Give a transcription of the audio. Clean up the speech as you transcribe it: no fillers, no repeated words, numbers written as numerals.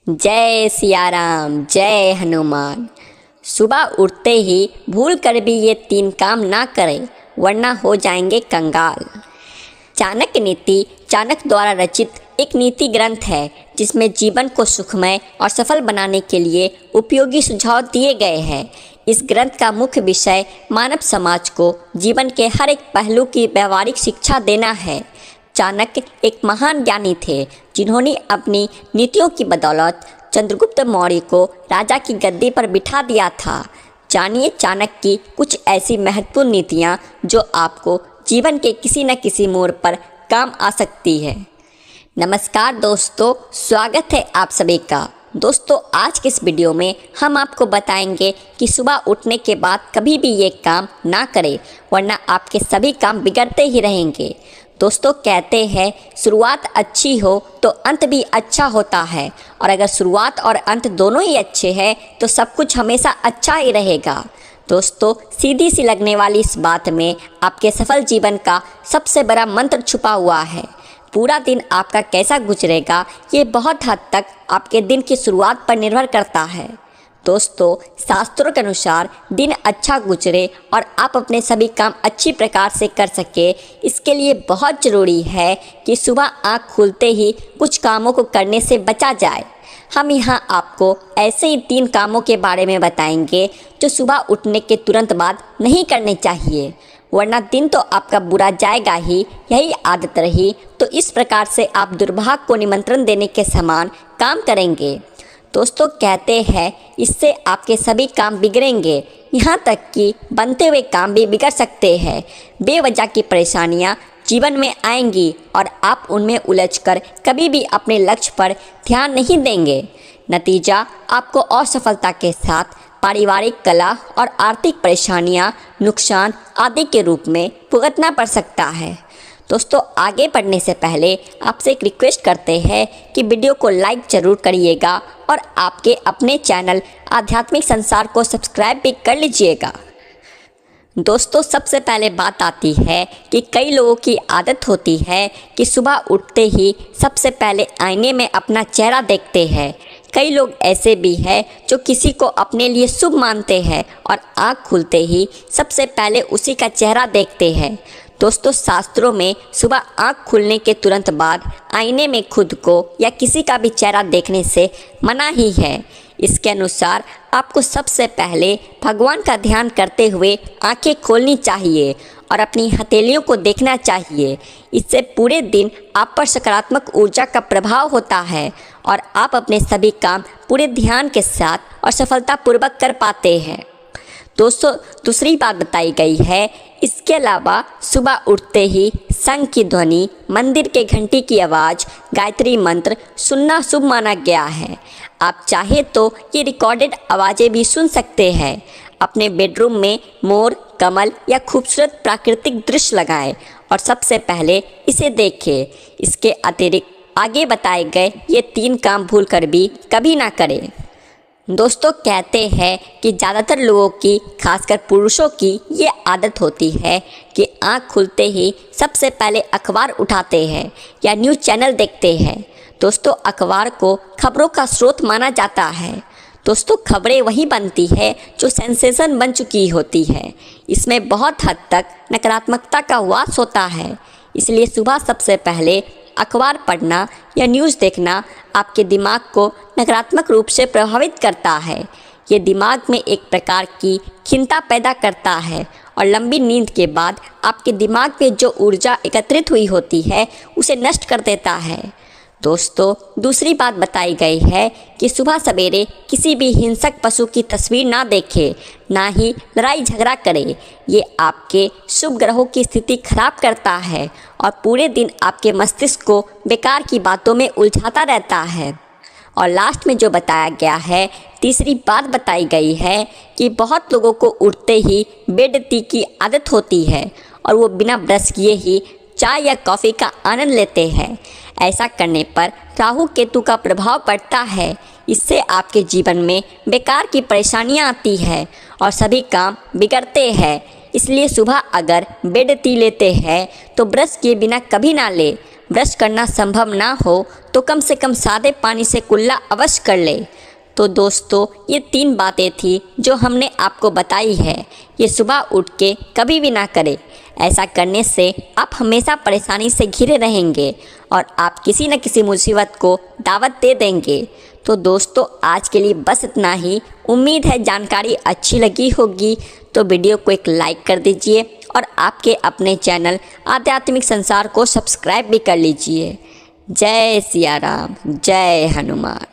जय सिया राम, जय हनुमान। सुबह उठते ही भूल कर भी ये 3 काम ना करें वरना हो जाएंगे कंगाल। चाणक्य नीति चाणक्य द्वारा रचित एक नीति ग्रंथ है जिसमें जीवन को सुखमय और सफल बनाने के लिए उपयोगी सुझाव दिए गए हैं। इस ग्रंथ का मुख्य विषय मानव समाज को जीवन के हर एक पहलू की व्यवहारिक शिक्षा देना है। चाणक्य एक महान ज्ञानी थे जिन्होंने अपनी नीतियों की बदौलत चंद्रगुप्त मौर्य को राजा की गद्दी पर बिठा दिया था। जानिए चाणक्य की कुछ ऐसी महत्वपूर्ण नीतियाँ जो आपको जीवन के किसी न किसी मोड़ पर काम आ सकती है। नमस्कार दोस्तों, स्वागत है आप सभी का। दोस्तों, आज के इस वीडियो में हम आपको बताएंगे कि सुबह उठने के बाद कभी भी ये काम ना करें वरना आपके सभी काम बिगड़ते ही रहेंगे। दोस्तों, कहते हैं शुरुआत अच्छी हो तो अंत भी अच्छा होता है, और अगर शुरुआत और अंत दोनों ही अच्छे हैं तो सब कुछ हमेशा अच्छा ही रहेगा। दोस्तों, सीधी सी लगने वाली इस बात में आपके सफल जीवन का सबसे बड़ा मंत्र छुपा हुआ है। पूरा दिन आपका कैसा गुजरेगा ये बहुत हद तक आपके दिन की शुरुआत पर निर्भर करता है। दोस्तों, शास्त्रों के अनुसार दिन अच्छा गुजरे और आप अपने सभी काम अच्छी प्रकार से कर सके, इसके लिए बहुत ज़रूरी है कि सुबह आँख खुलते ही कुछ कामों को करने से बचा जाए। हम यहाँ आपको ऐसे ही 3 कामों के बारे में बताएंगे जो सुबह उठने के तुरंत बाद नहीं करने चाहिए, वरना दिन तो आपका बुरा जाएगा ही। यही आदत रही तो इस प्रकार से आप दुर्भाग्य को निमंत्रण देने के समान काम करेंगे। दोस्तों, कहते हैं इससे आपके सभी काम बिगड़ेंगे, यहाँ तक कि बनते हुए काम भी बिगड़ सकते हैं। बेवजह की परेशानियाँ जीवन में आएंगी और आप उनमें उलझकर कभी भी अपने लक्ष्य पर ध्यान नहीं देंगे। नतीजा आपको असफलता के साथ पारिवारिक, कला और आर्थिक परेशानियाँ, नुकसान आदि के रूप में भुगतना पड़ सकता है। दोस्तों, आगे बढ़ने से पहले आपसे एक रिक्वेस्ट करते हैं कि वीडियो को लाइक ज़रूर करिएगा और आपके अपने चैनल आध्यात्मिक संसार को सब्सक्राइब भी कर लीजिएगा। दोस्तों, सबसे पहले बात आती है कि कई लोगों की आदत होती है कि सुबह उठते ही सबसे पहले आईने में अपना चेहरा देखते हैं। कई लोग ऐसे भी हैं जो किसी को अपने लिए शुभ मानते हैं और आँख खुलते ही सबसे पहले उसी का चेहरा देखते हैं। दोस्तों, शास्त्रों में सुबह आँख खुलने के तुरंत बाद आईने में खुद को या किसी का भी चेहरा देखने से मना ही है। इसके अनुसार आपको सबसे पहले भगवान का ध्यान करते हुए आंखें खोलनी चाहिए और अपनी हथेलियों को देखना चाहिए। इससे पूरे दिन आप पर सकारात्मक ऊर्जा का प्रभाव होता है और आप अपने सभी काम पूरे ध्यान के साथ और सफलतापूर्वक कर पाते हैं। दोस्तों, दूसरी बात बताई गई है, इसके अलावा सुबह उठते ही शंख की ध्वनि, मंदिर के घंटी की आवाज़, गायत्री मंत्र सुनना शुभ माना गया है। आप चाहे तो ये रिकॉर्डेड आवाज़ें भी सुन सकते हैं। अपने बेडरूम में मोर, कमल या खूबसूरत प्राकृतिक दृश्य लगाएं और सबसे पहले इसे देखें। इसके अतिरिक्त आगे बताए गए ये 3 काम भूल कर भी कभी ना करें। दोस्तों, कहते हैं कि ज़्यादातर लोगों की, खासकर पुरुषों की ये आदत होती है कि आँख खुलते ही सबसे पहले अखबार उठाते हैं या न्यूज़ चैनल देखते हैं। दोस्तों, अखबार को खबरों का स्रोत माना जाता है। दोस्तों, खबरें वही बनती है जो सेंसेशन बन चुकी होती है। इसमें बहुत हद तक नकारात्मकता का वास होता है। इसलिए सुबह सबसे पहले अखबार पढ़ना या न्यूज़ देखना आपके दिमाग को नकारात्मक रूप से प्रभावित करता है। ये दिमाग में एक प्रकार की खिन्नता पैदा करता है और लंबी नींद के बाद आपके दिमाग में जो ऊर्जा एकत्रित हुई होती है उसे नष्ट कर देता है। दोस्तों, दूसरी बात बताई गई है कि सुबह सवेरे किसी भी हिंसक पशु की तस्वीर ना देखें, ना ही लड़ाई झगड़ा करें। ये आपके शुभ ग्रहों की स्थिति खराब करता है और पूरे दिन आपके मस्तिष्क को बेकार की बातों में उलझाता रहता है। और लास्ट में जो बताया गया है, तीसरी बात बताई गई है कि बहुत लोगों को उठते ही बेड टी की आदत होती है और वो बिना ब्रश किए ही चाय या कॉफ़ी का आनंद लेते हैं। ऐसा करने पर राहु केतु का प्रभाव पड़ता है। इससे आपके जीवन में बेकार की परेशानियां आती हैं और सभी काम बिगड़ते हैं। इसलिए सुबह अगर बेड टी लेते हैं तो ब्रश किए बिना कभी ना ले, ब्रश करना संभव ना हो तो कम से कम सादे पानी से कुल्ला अवश्य कर ले। तो दोस्तों, ये 3 बातें थी जो हमने आपको बताई है। ये सुबह उठ के कभी भी ना करें। ऐसा करने से आप हमेशा परेशानी से घिरे रहेंगे और आप किसी न किसी मुसीबत को दावत दे देंगे। तो दोस्तों, आज के लिए बस इतना ही। उम्मीद है जानकारी अच्छी लगी होगी। तो वीडियो को एक लाइक कर दीजिए और आपके अपने चैनल आध्यात्मिक संसार को सब्सक्राइब भी कर लीजिए। जय सिया राम, जय हनुमान।